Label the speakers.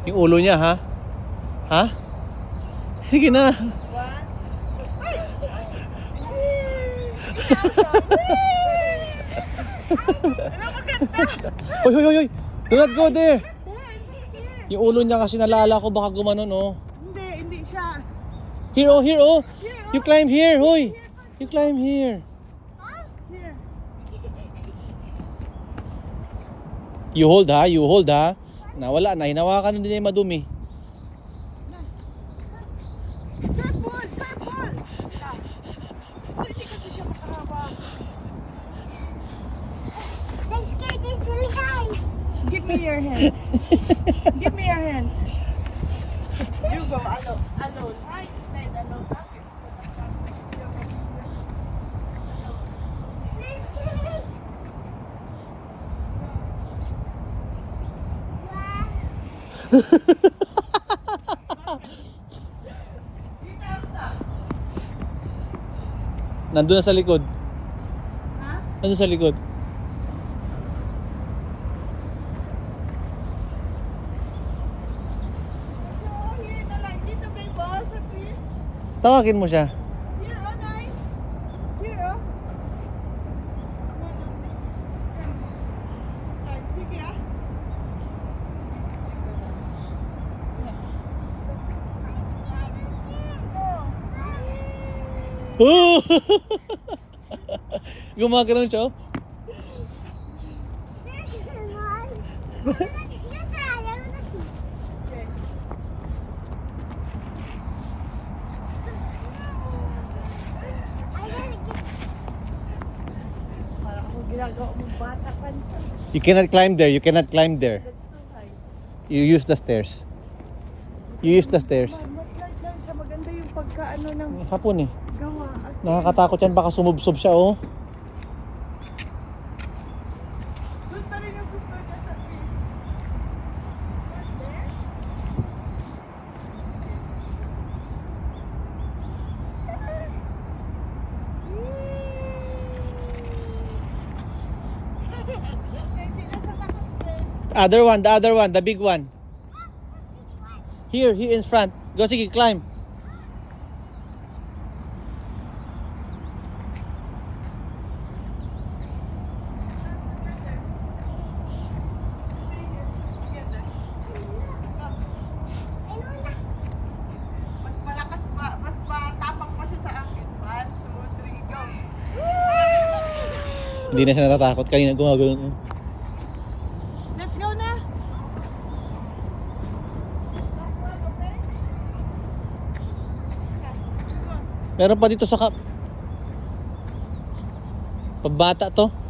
Speaker 1: Yung ulo niya, ha? Ha? Sige na. Hoy, hoy, hoy, hoy. Do not go there. Yung ulo niya kasi nalala ko baka gumanon, oh.
Speaker 2: Hindi siya.
Speaker 1: Here, oh, here, oh. You climb here, hoy. You climb here.
Speaker 2: Here.
Speaker 1: You hold, ha? You hold, ha? Nawala na. Hinawakan din yung madumi.
Speaker 2: Careful! Careful! Hindi kasi siya makahawak. Give me your hands. Give me your hands. You go alone. Alone. Right? Stand alone.
Speaker 1: Nandun na sa likod.
Speaker 2: Ha?
Speaker 1: Nandun sa likod.
Speaker 2: Here na lang. Dito may boss at least.
Speaker 1: Tawagin mo siya.
Speaker 2: Here, oh, nice. Here, oh. Start. Sige, ah.
Speaker 1: Oh! Gumagano'n siya, oh.
Speaker 2: Parang ako ginagawa mong bata pa siya.
Speaker 1: You cannot climb there. You cannot climb there.
Speaker 2: That's too high.
Speaker 1: You use the stairs. You use the stairs.
Speaker 2: Mas light lang siya. Maganda yung pagkaano ng
Speaker 1: Hapon eh.
Speaker 2: gawa. As in,
Speaker 1: Nakakatakot yan. Baka sumubsob siya, oh.
Speaker 2: doon pa rin yung gusto niya sa trees. Hindi na siya takot eh.
Speaker 1: The other one, the big one. Here in front. Go, sige, climb.
Speaker 2: Mas malakas pa, mas matapang pa siya sa akin. 1, 2, 3, go!
Speaker 1: Hindi na siya natatakot. Kanina gumagano.
Speaker 2: Let's go na!
Speaker 1: Meron pa dito sa Pambata to.